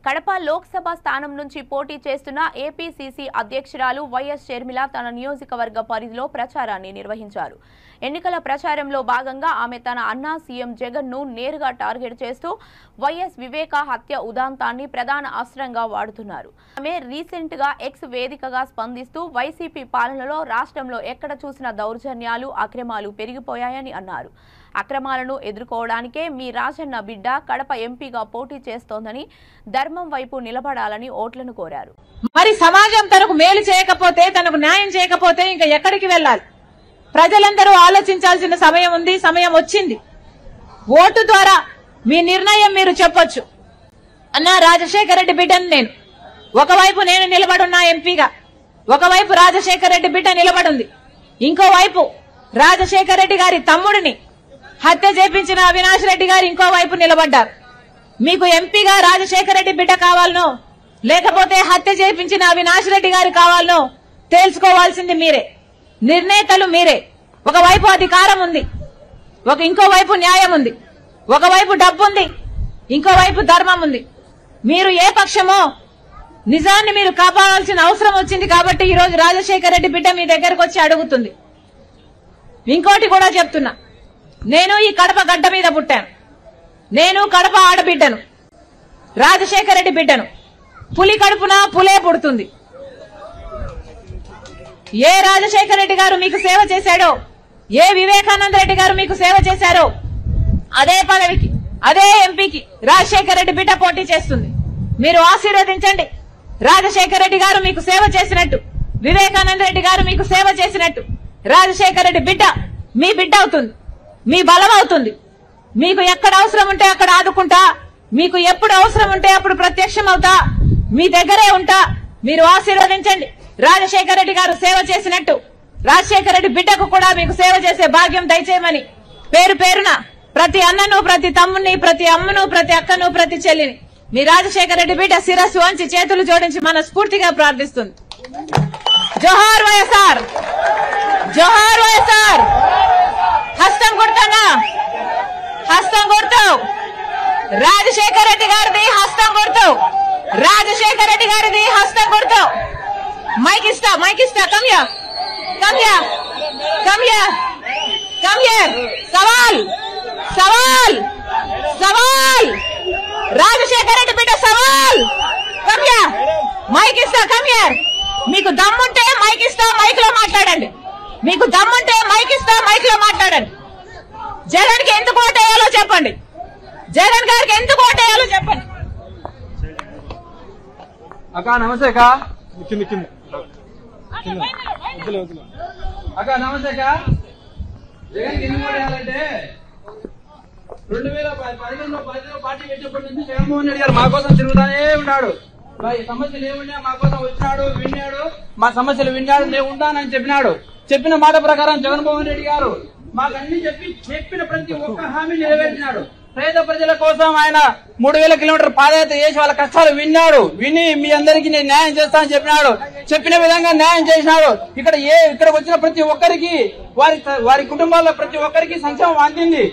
కడప లోక్సభ స్థానం నుంచి పోటీ చేస్తున్న ఏపీసీసీ అధ్యక్షురాలు వైఎస్ షర్మిల తన నియోజకవర్గ పరిధిలో ప్రచారాన్ని నిర్వహించారు. ఎన్నికల ప్రచారంలో భాగంగా ఆమె తన అన్న సీఎం జగన్ ను నేరుగా టార్గెట్ చేస్తూ వైఎస్ వివేక హత్య ఉదంతాన్ని ప్రధాన అస్త్రంగా వాడుతున్నారు. ఆమె రీసెంట్ గా ఎక్స్ వేదికగా స్పందిస్తూ వైసీపీ పాలనలో రాష్ట్రంలో ఎక్కడ చూసిన దౌర్జన్యాలు, అక్రమాలు పెరిగిపోయాయని అన్నారు. అక్రమాలను ఎదుర్కోవడానికే మీ రాజన్న బిడ్డ కడప ఎంపీగా పోటీ చేస్తోందని, ధర్మం వైపు నిలబడాలని ఓట్లను కోరారు. మరి సమాజం తనకు మేలు చేయకపోతే, తనకు న్యాయం చేయకపోతే ఇంకా ఎక్కడికి వెళ్ళాలి? ప్రజలందరూ ఆలోచించాల్సిన సమయం ఉంది, సమయం వచ్చింది. ఓటు ద్వారా మీ నిర్ణయం మీరు చెప్పొచ్చు. అన్నా రాజశేఖర రెడ్డి బిడ్డను నేను, ఒకవైపు నేను నిలబడున్నా ఎంపీగా, ఒకవైపు రాజశేఖర రెడ్డి బిడ్డ నిలబడుంది, ఇంకోవైపు రాజశేఖర రెడ్డి గారి తమ్ముడిని హత్య చేపించిన అవినాష్ రెడ్డి గారు ఇంకోవైపు నిలబడ్డారు. మీకు ఎంపీగా రాజశేఖర రెడ్డి బిడ్డ కావాలనో లేకపోతే హత్య చేపించిన అవినాష్ రెడ్డి గారు కావాలనో తెలుసుకోవాల్సింది మీరే, నిర్ణేతలు మీరే. ఒకవైపు అధికారం ఉంది, ఇంకోవైపు న్యాయం ఉంది, ఒకవైపు డబ్బు ఉంది, ఇంకోవైపు ధర్మం ఉంది. మీరు ఏ పక్షమో నిజాన్ని మీరు కాపాడాల్సిన అవసరం వచ్చింది కాబట్టి ఈ రోజు రాజశేఖర రెడ్డి బిడ్డ మీ దగ్గరకు వచ్చి అడుగుతుంది. ఇంకోటి కూడా చెప్తున్నా, నేను ఈ కడప గడ్డ మీద పుట్టాను, నేను కడప ఆడబిడ్డను, రాజశేఖర రెడ్డి బిడ్డను. పులి కడుపున పులే పుడుతుంది. ఏ రాజశేఖర రెడ్డి గారు మీకు సేవ చేశాడో, ఏ వివేకానంద రెడ్డి గారు మీకు సేవ చేశారో అదే పదవికి, అదే ఎంపీకి రాజశేఖర రెడ్డి బిడ్డ పోటీ చేస్తుంది. మీరు ఆశీర్వదించండి. రాజశేఖర రెడ్డి గారు మీకు సేవ చేసినట్టు, వివేకానంద రెడ్డి గారు మీకు సేవ చేసినట్టు రాజశేఖర రెడ్డి బిడ్డ మీ బిడ్డ అవుతుంది, మీ బలం అవుతుంది. మీకు ఎక్కడ అవసరం ఉంటే అక్కడ ఆదుకుంటా, మీకు ఎప్పుడు అవసరం ఉంటే అప్పుడు ప్రత్యక్షం అవుతా, మీ దగ్గరే ఉంటా. మీరు ఆశీర్వదించండి. రాజశేఖర రెడ్డి గారు సేవ చేసినట్టు రాజశేఖర రెడ్డి బిడ్డకు కూడా మీకు సేవ చేసే భాగ్యం దయచేయమని పేరు పేరున ప్రతి అన్నను, ప్రతి తమ్ముని, ప్రతి అమ్మను, ప్రతి అక్కను, ప్రతి చెల్లిని మీ రాజశేఖర రెడ్డి బిడ్డ శిరస్సు వంచి చేతులు జోడించి మనస్ఫూర్తిగా ప్రార్థిస్తుంది. జోహార్ వైఎస్ఆర్, జోహార్ వైఎస్ఆర్. హస్తం కొడతానా? హస్తం కొడతావు. రాజశేఖర రెడ్డి గారిది హస్తం కొడతావు, రాజశేఖర రెడ్డి గారిది హస్తం కొడతావు. మైక్ ఇస్తా, మైక్ ఇస్తా. Come here, come here, come here, come here. సవాల్, సవాల్, సవాల్. రాజశేఖర రెడ్డి బిడ్డ సవాల్. కమ్ హియర్, మైక్ ఇస్తా. Come here. మీకు దమ్ముంటే మైక్ ఇస్తా, మైక్ లో మాట్లాడండి. మీకు దమ్ముంటే మైక్ ఇస్తా, మైక్ లో మాట్లాడండి. జగన్ కి ఎందుకు ఓటేయాలో చెప్పండి, జగన్ గారికి ఎందుకు ఓటేయాలో చెప్పండి. అక్క నమస్తే అక్క. అక్క నమస్తే అక్క. జగన్ కి ఎందుకు ఓటేయాలంటే 2015లో పార్టీ పెట్టినప్పటి నుంచి జగన్మోహన్ రెడ్డి గారు మా కోసం తిరుగుతానే ఉన్నాడు. సమస్యలు ఏమున్నా మా కోసం వచ్చినాడు, విన్నాడు, మా సమస్యలు విన్నాడు, నేను ఉంటానని చెప్పినాడు. చెప్పిన మాట ప్రకారం జగన్మోహన్ రెడ్డి గారు మాకు అన్ని చెప్పిన ప్రతి ఒక్క హామీ నెరవేర్చినాడు. పేద ప్రజల కోసం ఆయన 3000 కిలోమీటర్ పాదయాత్ర చేసి వాళ్ళ కష్టాలు విని మీ అందరికీ నేను న్యాయం చేస్తానని చెప్పినాడు. చెప్పిన విధంగా న్యాయం చేసినాడు. ఇక్కడ వచ్చిన ప్రతి ఒక్కరికి, వారి కుటుంబాల్లో ప్రతి ఒక్కరికి సంక్షేమం అందింది.